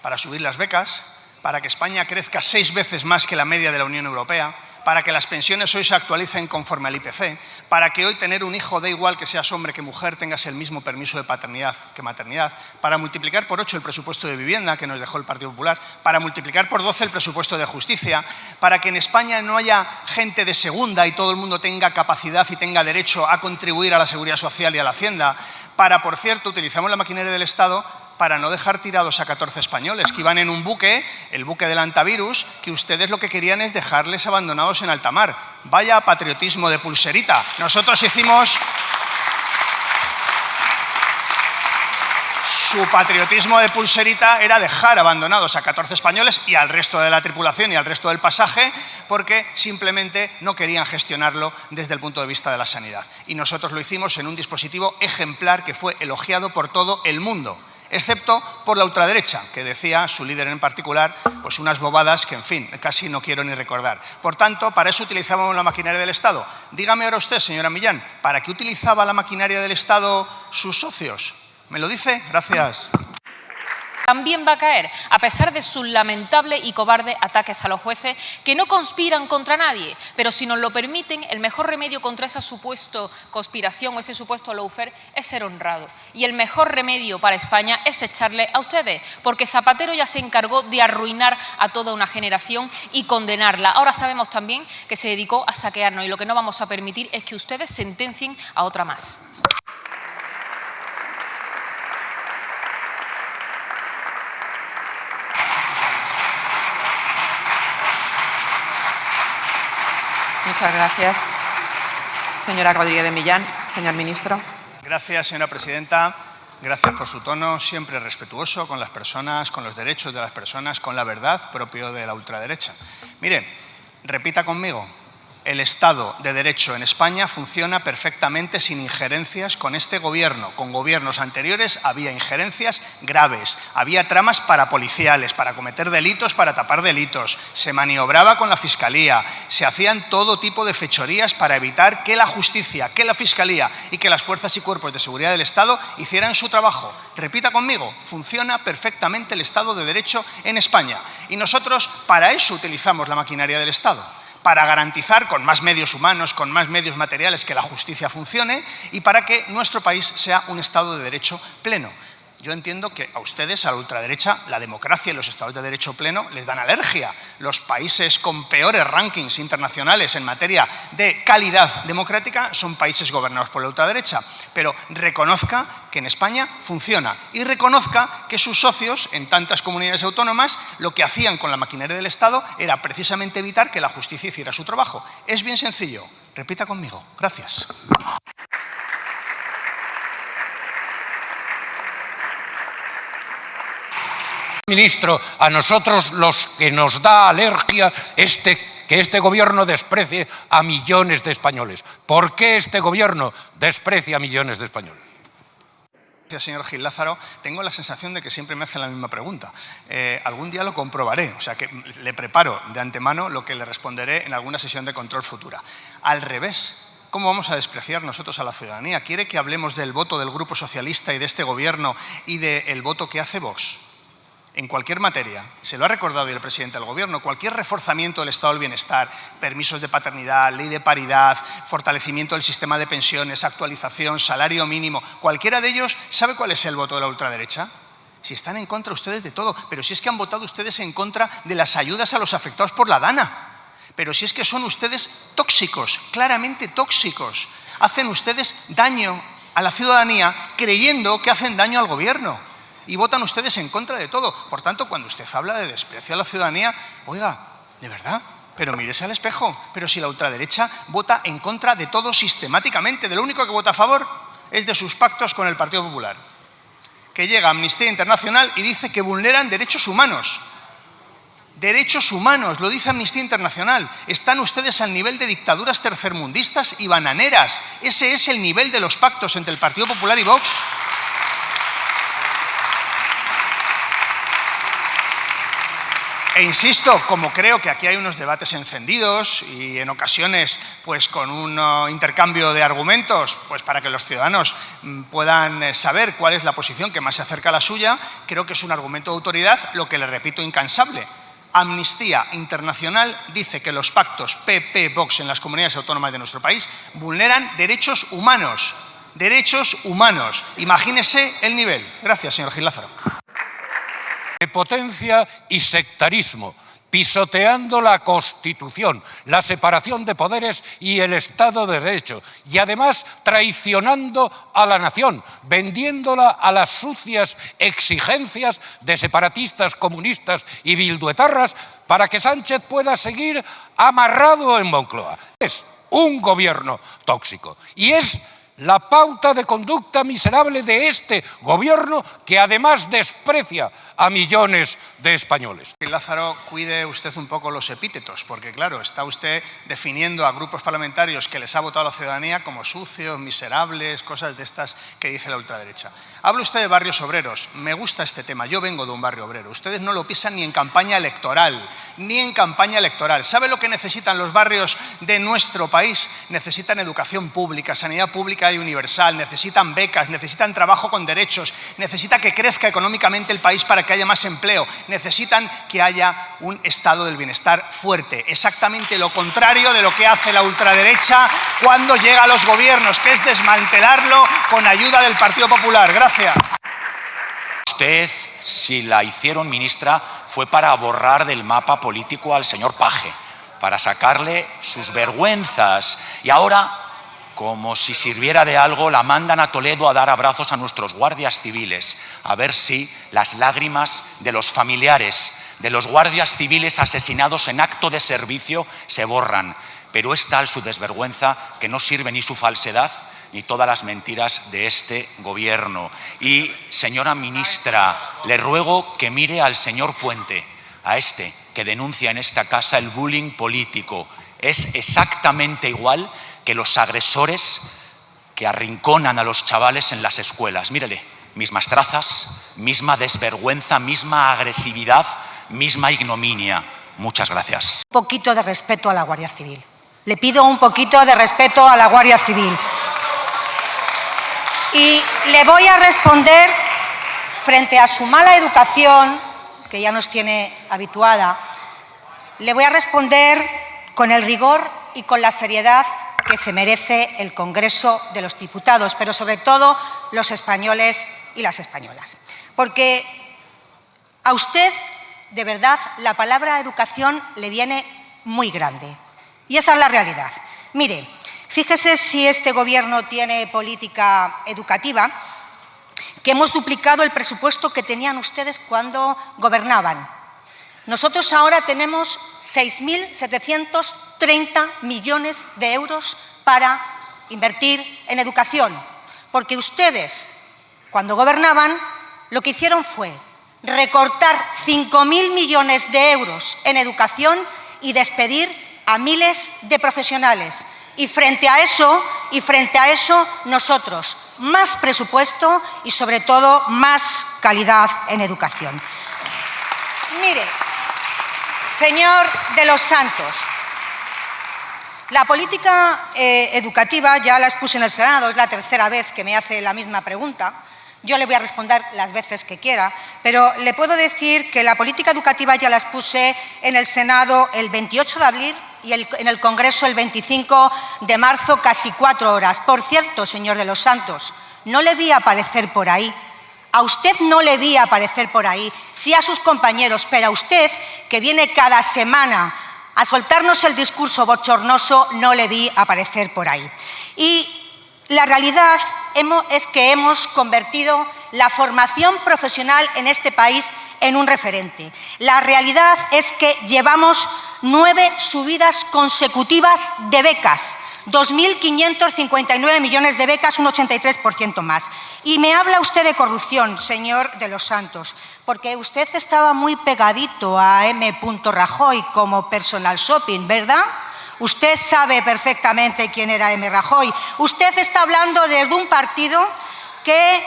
Para subir las becas, para que España crezca 6 veces más que la media de la Unión Europea, para que las pensiones hoy se actualicen conforme al IPC, para que hoy tener un hijo da igual que seas hombre que mujer tengas el mismo permiso de paternidad que maternidad, para multiplicar por 8 el presupuesto de vivienda que nos dejó el Partido Popular, para multiplicar por 12 el presupuesto de justicia, para que en España no haya gente de segunda y todo el mundo tenga capacidad y tenga derecho a contribuir a la seguridad social y a la hacienda, para, por cierto, utilizamos la maquinaria del Estado para no dejar tirados a 14 españoles que iban en un buque, el buque del antivirus, que ustedes lo que querían es dejarles abandonados en alta mar. Vaya patriotismo de pulserita. Nosotros hicimos Su patriotismo de pulserita era dejar abandonados a 14 españoles y al resto de la tripulación y al resto del pasaje porque simplemente no querían gestionarlo desde el punto de vista de la sanidad. Y nosotros lo hicimos en un dispositivo ejemplar que fue elogiado por todo el mundo, excepto por la ultraderecha, que decía, su líder en particular, pues unas bobadas que, en fin, casi no quiero ni recordar. Por tanto, para eso utilizábamos la maquinaria del Estado. Dígame ahora usted, señora Millán, ¿para qué utilizaba la maquinaria del Estado sus socios? ¿Me lo dice? Gracias. También va a caer, a pesar de sus lamentables y cobardes ataques a los jueces que no conspiran contra nadie, pero si nos lo permiten, el mejor remedio contra esa supuesta conspiración o ese supuesto lawfare es ser honrado. Y el mejor remedio para España es echarle a ustedes, porque Zapatero ya se encargó de arruinar a toda una generación y condenarla. Ahora sabemos también que se dedicó a saquearnos y lo que no vamos a permitir es que ustedes sentencien a otra más. Muchas gracias. Señora Rodríguez de Millán. Señor ministro. Gracias, señora presidenta. Gracias por su tono siempre respetuoso con las personas, con los derechos de las personas, con la verdad propio de la ultraderecha. Mire, repita conmigo. El Estado de Derecho en España funciona perfectamente sin injerencias con este Gobierno. Con gobiernos anteriores había injerencias graves, había tramas parapoliciales para cometer delitos, para tapar delitos, se maniobraba con la Fiscalía, se hacían todo tipo de fechorías para evitar que la justicia, que la Fiscalía y que las fuerzas y cuerpos de seguridad del Estado hicieran su trabajo. Repita conmigo, funciona perfectamente el Estado de Derecho en España. Y nosotros para eso utilizamos la maquinaria del Estado, para garantizar con más medios humanos, con más medios materiales que la justicia funcione y para que nuestro país sea un Estado de Derecho pleno. Yo entiendo que a ustedes, a la ultraderecha, la democracia y los estados de derecho pleno les dan alergia. Los países con peores rankings internacionales en materia de calidad democrática son países gobernados por la ultraderecha. Pero reconozca que en España funciona y reconozca que sus socios en tantas comunidades autónomas lo que hacían con la maquinaria del Estado era precisamente evitar que la justicia hiciera su trabajo. Es bien sencillo. Repita conmigo. Gracias. Ministro, a nosotros los que nos da alergia que este gobierno desprecie a millones de españoles. ¿Por qué este gobierno desprecia a millones de españoles? Gracias, señor Gil Lázaro. Tengo la sensación de que siempre me hacen la misma pregunta. Algún día lo comprobaré, o sea que le preparo de antemano lo que le responderé en alguna sesión de control futura. Al revés. ¿Cómo vamos a despreciar nosotros a la ciudadanía? ¿Quiere que hablemos del voto del Grupo Socialista y de este gobierno y del voto que hace Vox? En cualquier materia, se lo ha recordado el presidente del Gobierno, cualquier reforzamiento del estado del bienestar, permisos de paternidad, ley de paridad, fortalecimiento del sistema de pensiones, actualización, salario mínimo, cualquiera de ellos, ¿sabe cuál es el voto de la ultraderecha? Si están en contra ustedes de todo, pero si es que han votado ustedes en contra de las ayudas a los afectados por la DANA, pero si es que son ustedes tóxicos, claramente tóxicos, hacen ustedes daño a la ciudadanía creyendo que hacen daño al Gobierno. Y votan ustedes en contra de todo. Por tanto, cuando usted habla de desprecio a la ciudadanía, oiga, ¿de verdad? Pero mírese al espejo. Pero si la ultraderecha vota en contra de todo sistemáticamente, de lo único que vota a favor es de sus pactos con el Partido Popular. Que llega Amnistía Internacional y dice que vulneran derechos humanos. Derechos humanos, lo dice Amnistía Internacional. Están ustedes al nivel de dictaduras tercermundistas y bananeras. Ese es el nivel de los pactos entre el Partido Popular y Vox. E insisto, como creo que aquí hay unos debates encendidos y en ocasiones pues con un intercambio de argumentos pues para que los ciudadanos puedan saber cuál es la posición que más se acerca a la suya, creo que es un argumento de autoridad, lo que le repito incansable. Amnistía Internacional dice que los pactos PP-Vox en las comunidades autónomas de nuestro país vulneran derechos humanos. Derechos humanos. Imagínese el nivel. Gracias, señor Gil Lázaro. De potencia y sectarismo, pisoteando la Constitución, la separación de poderes y el Estado de Derecho, y además traicionando a la nación, vendiéndola a las sucias exigencias de separatistas, comunistas y bilduetarras para que Sánchez pueda seguir amarrado en Moncloa. Es un gobierno tóxico y es la pauta de conducta miserable de este gobierno que además desprecia a millones de españoles. Lázaro, cuide usted un poco los epítetos, porque claro, está usted definiendo a grupos parlamentarios que les ha votado la ciudadanía como sucios, miserables, cosas de estas que dice la ultraderecha. Habla usted de barrios obreros. Me gusta este tema. Yo vengo de un barrio obrero. Ustedes no lo pisan ni en campaña electoral, ni en campaña electoral. ¿Sabe lo que necesitan los barrios de nuestro país? Necesitan educación pública, sanidad pública y universal, necesitan becas, necesitan trabajo con derechos, necesita que crezca económicamente el país para que haya más empleo, necesitan que haya un estado del bienestar fuerte. Exactamente lo contrario de lo que hace la ultraderecha cuando llega a los gobiernos, que es desmantelarlo con ayuda del Partido Popular. Gracias. Usted, si la hicieron ministra, fue para borrar del mapa político al señor Paje, para sacarle sus vergüenzas. Y ahora, como si sirviera de algo, la mandan a Toledo a dar abrazos a nuestros guardias civiles, a ver si las lágrimas de los familiares de los guardias civiles asesinados en acto de servicio se borran. Pero es tal su desvergüenza que no sirve ni su falsedad ni todas las mentiras de este gobierno. Y, señora ministra, le ruego que mire al señor Puente, a este que denuncia en esta casa el bullying político. Es exactamente igual que los agresores que arrinconan a los chavales en las escuelas. Mírele, mismas trazas, misma desvergüenza, misma agresividad, misma ignominia. Muchas gracias. Un poquito de respeto a la Guardia Civil. Le pido un poquito de respeto a la Guardia Civil. Y le voy a responder frente a su mala educación, que ya nos tiene habituada, le voy a responder con el rigor y con la seriedad que se merece el Congreso de los Diputados, pero sobre todo los españoles y las españolas. Porque a usted, de verdad, la palabra educación le viene muy grande. Y esa es la realidad. Mire, fíjese si este Gobierno tiene política educativa, que hemos duplicado el presupuesto que tenían ustedes cuando gobernaban. Nosotros ahora tenemos 6.730 millones de euros para invertir en educación, porque ustedes, cuando gobernaban, lo que hicieron fue recortar 5.000 millones de euros en educación y despedir a miles de profesionales. Y frente a eso, nosotros, más presupuesto y, sobre todo, más calidad en educación. Mire, señor de los Santos, la política educativa ya la expuse en el Senado, es la tercera vez que me hace la misma pregunta. Yo le voy a responder las veces que quiera, pero le puedo decir que la política educativa ya la expuse en el Senado el 28 de abril y en el Congreso el 25 de marzo, casi 4 horas. Por cierto, señor de los Santos, no le vi aparecer por ahí. A usted no le vi aparecer por ahí, sí a sus compañeros, pero a usted, que viene cada semana a soltarnos el discurso bochornoso, no le vi aparecer por ahí. Y la realidad es que hemos convertido la formación profesional en este país en un referente. La realidad es que llevamos 9 subidas consecutivas de becas, 2.559 millones de becas, un 83% más. Y me habla usted de corrupción, señor de los Santos, porque usted estaba muy pegadito a M. Rajoy como personal shopping, ¿verdad? Usted sabe perfectamente quién era M. Rajoy. Usted está hablando de un partido que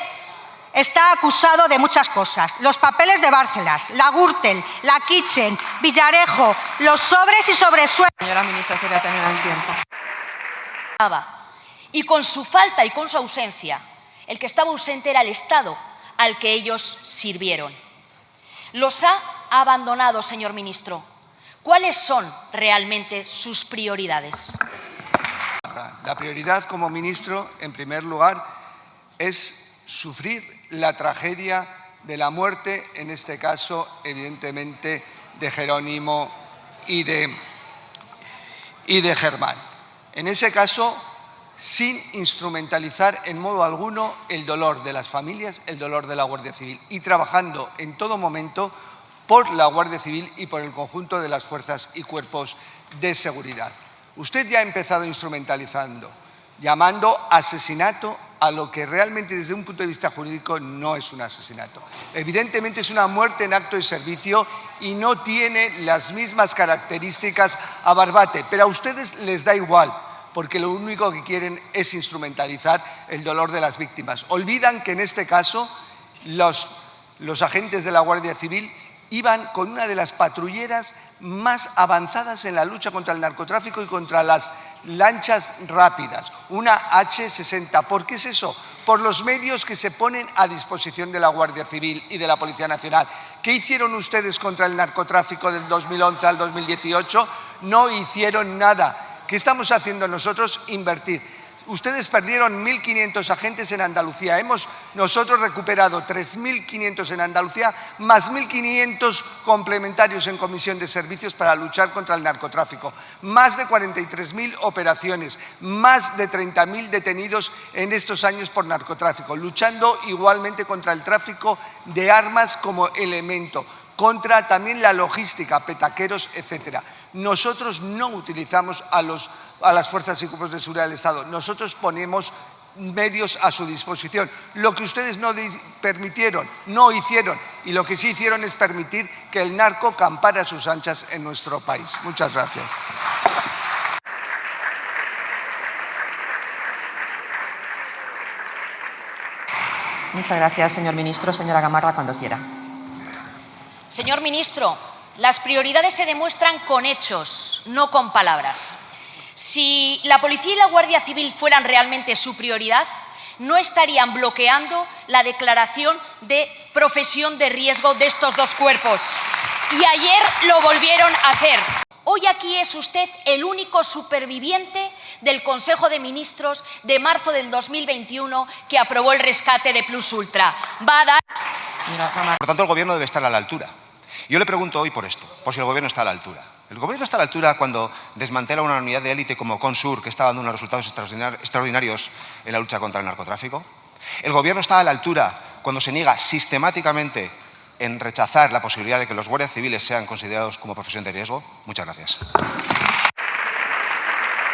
está acusado de muchas cosas. Los papeles de Bárcenas, la Gürtel, la Kitchen, Villarejo, los sobres y sobresueldos. Señora ministra, se le ha tenido el tiempo. Y con su falta y con su ausencia, el que estaba ausente era el Estado al que ellos sirvieron. Los ha abandonado, señor ministro. ¿Cuáles son realmente sus prioridades? La prioridad como ministro, en primer lugar, es sufrir la tragedia de la muerte, en este caso, evidentemente, de Jerónimo y de Germán. En ese caso, sin instrumentalizar en modo alguno el dolor de las familias, el dolor de la Guardia Civil, y trabajando en todo momento por la Guardia Civil y por el conjunto de las fuerzas y cuerpos de seguridad. Usted ya ha empezado instrumentalizando. llamando asesinato a lo que realmente desde un punto de vista jurídico no es un asesinato. Evidentemente es una muerte en acto de servicio y no tiene las mismas características a Barbate, pero a ustedes les da igual, porque lo único que quieren es instrumentalizar el dolor de las víctimas. Olvidan que en este caso los agentes de la Guardia Civil iban con una de las patrulleras más avanzadas en la lucha contra el narcotráfico y contra las lanchas rápidas, una H60. ¿Por qué es eso? Por los medios que se ponen a disposición de la Guardia Civil y de la Policía Nacional. ¿Qué hicieron ustedes contra el narcotráfico del 2011 al 2018? No hicieron nada. ¿Qué estamos haciendo nosotros? Invertir. Ustedes perdieron 1.500 agentes en Andalucía. Hemos nosotros recuperado 3.500 en Andalucía, más 1.500 complementarios en comisión de servicios para luchar contra el narcotráfico. Más de 43.000 operaciones, más de 30.000 detenidos en estos años por narcotráfico, luchando igualmente contra el tráfico de armas como elemento, contra también la logística, petaqueros, etcétera. Nosotros no utilizamos a las fuerzas y cuerpos de seguridad del Estado. Nosotros ponemos medios a su disposición. Lo que ustedes no permitieron, no hicieron, y lo que sí hicieron es permitir que el narco campara a sus anchas en nuestro país. Muchas gracias. Muchas gracias, señor ministro. Señora Gamarra, cuando quiera. Señor ministro, las prioridades se demuestran con hechos, no con palabras. Si la Policía y la Guardia Civil fueran realmente su prioridad, no estarían bloqueando la declaración de profesión de riesgo de estos dos cuerpos. Y ayer lo volvieron a hacer. Hoy aquí es usted el único superviviente del Consejo de Ministros de marzo del 2021 que aprobó el rescate de Plus Ultra. Va a dar... Por tanto, el Gobierno debe estar a la altura. Yo le pregunto hoy por esto, por si el Gobierno está a la altura. ¿El Gobierno está a la altura cuando desmantela una unidad de élite como Consur, que está dando unos resultados extraordinarios en la lucha contra el narcotráfico? ¿El Gobierno está a la altura cuando se niega sistemáticamente en rechazar la posibilidad de que los guardias civiles sean considerados como profesión de riesgo? Muchas gracias.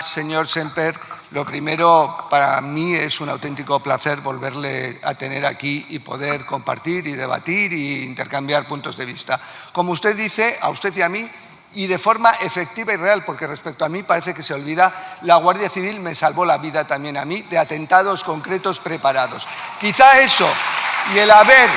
Señor Semper, lo primero, para mí es un auténtico placer volverle a tener aquí y poder compartir y debatir e intercambiar puntos de vista. Como usted dice, a usted y a mí, y de forma efectiva y real, porque respecto a mí parece que se olvida, la Guardia Civil me salvó la vida también a mí de atentados concretos preparados. Quizá eso y el haber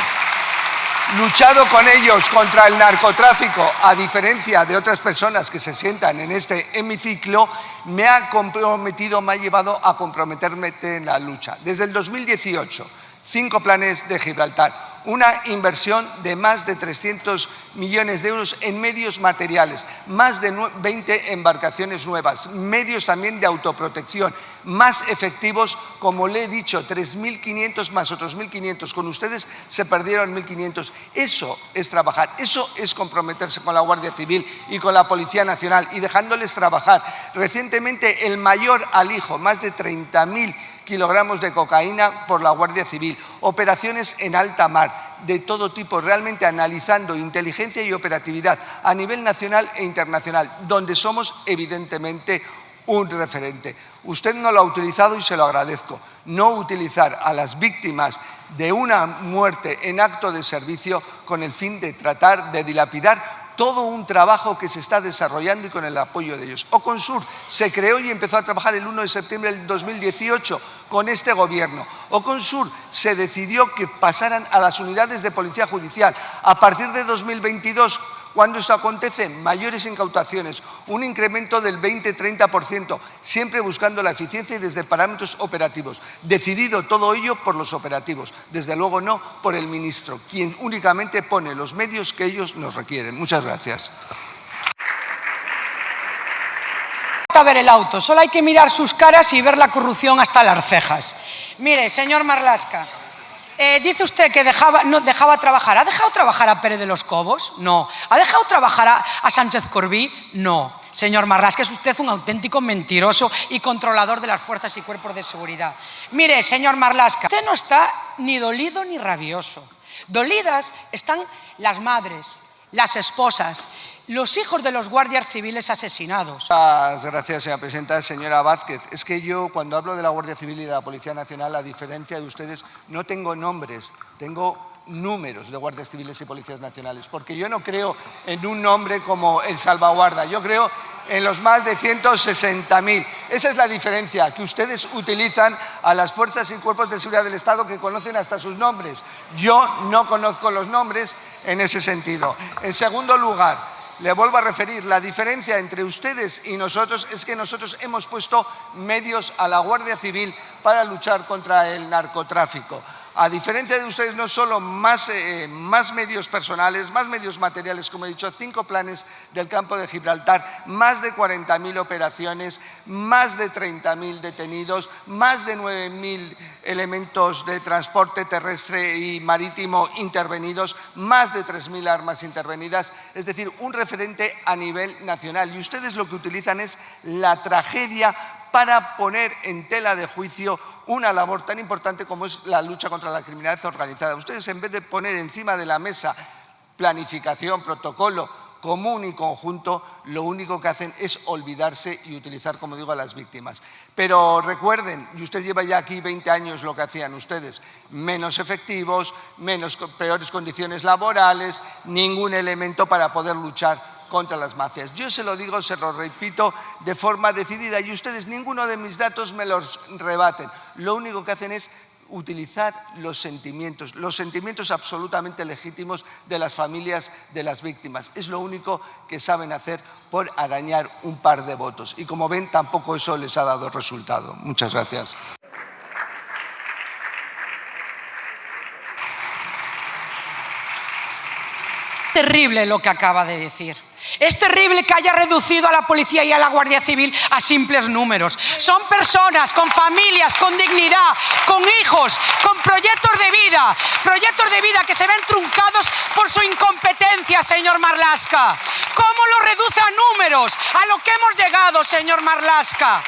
luchado con ellos contra el narcotráfico, a diferencia de otras personas que se sientan en este hemiciclo, me ha comprometido, me ha llevado a comprometerme en la lucha. Desde el 2018, 5 planes de Gibraltar, una inversión de más de 300 millones de euros en medios materiales, más de 20 embarcaciones nuevas, medios también de autoprotección, más efectivos, como le he dicho, 3.500 más otros 1.500. Con ustedes se perdieron 1.500. Eso es trabajar, eso es comprometerse con la Guardia Civil y con la Policía Nacional y dejándoles trabajar. Recientemente el mayor alijo, más de 30.000 kilogramos de cocaína por la Guardia Civil, operaciones en alta mar, de todo tipo, realmente analizando inteligencia y operatividad a nivel nacional e internacional, donde somos evidentemente un referente. Usted no lo ha utilizado y se lo agradezco. No utilizar a las víctimas de una muerte en acto de servicio con el fin de tratar de dilapidar todo un trabajo que se está desarrollando y con el apoyo de ellos. Oconsur se creó y empezó a trabajar el 1 de septiembre del 2018 con este gobierno. Oconsur se decidió que pasaran a las unidades de policía judicial. A partir de 2022, cuando esto acontece, mayores incautaciones, un incremento del 20-30%, siempre buscando la eficiencia y desde parámetros operativos. Decidido todo ello por los operativos, desde luego no por el ministro, quien únicamente pone los medios que ellos nos requieren. Muchas gracias. A ver el auto, solo hay que mirar sus caras y ver la corrupción hasta las cejas. Mire, señor Marlaska, dice usted que no dejaba trabajar. ¿Ha dejado trabajar a Pérez de los Cobos? No. ¿Ha dejado trabajar a Sánchez Corbí? No. Señor Marlaska, es usted un auténtico mentiroso y controlador de las fuerzas y cuerpos de seguridad. Mire, señor Marlaska, usted no está ni dolido ni rabioso. Dolidas están las madres, las esposas, los hijos de los guardias civiles asesinados. Muchas gracias, señora presidenta. Señora Vázquez, es que yo cuando hablo de la Guardia Civil y de la Policía Nacional, a diferencia de ustedes, no tengo nombres, tengo números de guardias civiles y policías nacionales, porque yo no creo en un nombre como el Salvaguarda, yo creo en los más de 160.000. Esa es la diferencia, que ustedes utilizan a las fuerzas y cuerpos de seguridad del Estado que conocen hasta sus nombres. Yo no conozco los nombres en ese sentido. En segundo lugar, le vuelvo a referir, la diferencia entre ustedes y nosotros es que nosotros hemos puesto medios a la Guardia Civil para luchar contra el narcotráfico. A diferencia de ustedes, no solo más medios personales, más medios materiales, como he dicho, 5 planes del campo de Gibraltar, más de 40.000 operaciones, más de 30.000 detenidos, más de 9.000 elementos de transporte terrestre y marítimo intervenidos, más de 3.000 armas intervenidas, es decir, un referente a nivel nacional. Y ustedes lo que utilizan es la tragedia para poner en tela de juicio una labor tan importante como es la lucha contra la criminalidad organizada. Ustedes, en vez de poner encima de la mesa planificación, protocolo común y conjunto, lo único que hacen es olvidarse y utilizar, como digo, a las víctimas. Pero recuerden, y usted lleva ya aquí 20 años lo que hacían ustedes, menos efectivos, peores condiciones laborales, ningún elemento para poder luchar contra las mafias. Yo se lo digo, se lo repito de forma decidida y ustedes ninguno de mis datos me los rebaten. Lo único que hacen es utilizar los sentimientos absolutamente legítimos de las familias de las víctimas. Es lo único que saben hacer por arañar un par de votos. Y como ven, tampoco eso les ha dado resultado. Muchas gracias. Terrible lo que acaba de decir. Es terrible que haya reducido a la policía y a la Guardia Civil a simples números. Son personas con familias, con dignidad, con hijos, con proyectos de vida que se ven truncados por su incompetencia, señor Marlaska. ¿Cómo lo reduce a números? A lo que hemos llegado, señor Marlaska.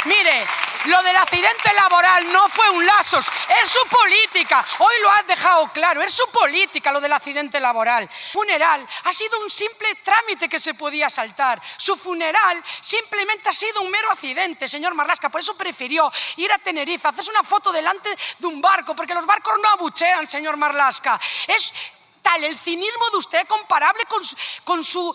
Mire, lo del accidente laboral no fue un lapsus, es su política. Hoy lo has dejado claro, es su política lo del accidente laboral. Funeral ha sido un simple trámite que se podía saltar. Su funeral simplemente ha sido un mero accidente, señor Marlaska. Por eso prefirió ir a Tenerife, hacerse una foto delante de un barco, porque los barcos no abuchean, señor Marlaska. Es tal el cinismo de usted comparable con su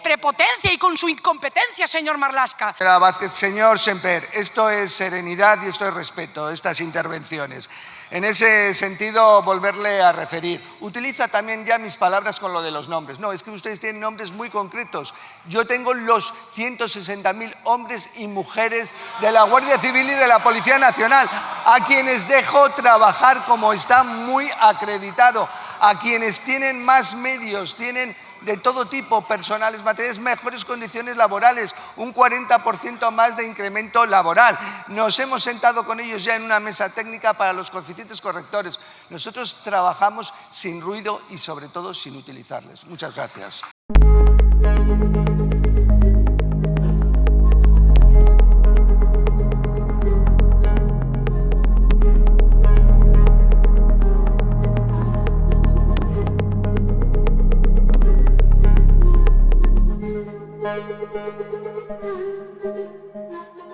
prepotencia y con su incompetencia, señor Marlaska. Señora Vázquez, señor Semper, esto es serenidad y esto es respeto, estas intervenciones. En ese sentido, volverle a referir. Utiliza también ya mis palabras con lo de los nombres. No, es que ustedes tienen nombres muy concretos. Yo tengo los 160.000 hombres y mujeres de la Guardia Civil y de la Policía Nacional, a quienes dejo trabajar como está muy acreditado, a quienes tienen más medios, tienen de todo tipo, personales, materiales, mejores condiciones laborales, un 40% más de incremento laboral. Nos hemos sentado con ellos ya en una mesa técnica para los coeficientes correctores. Nosotros trabajamos sin ruido y sobre todo sin utilizarles. Muchas gracias.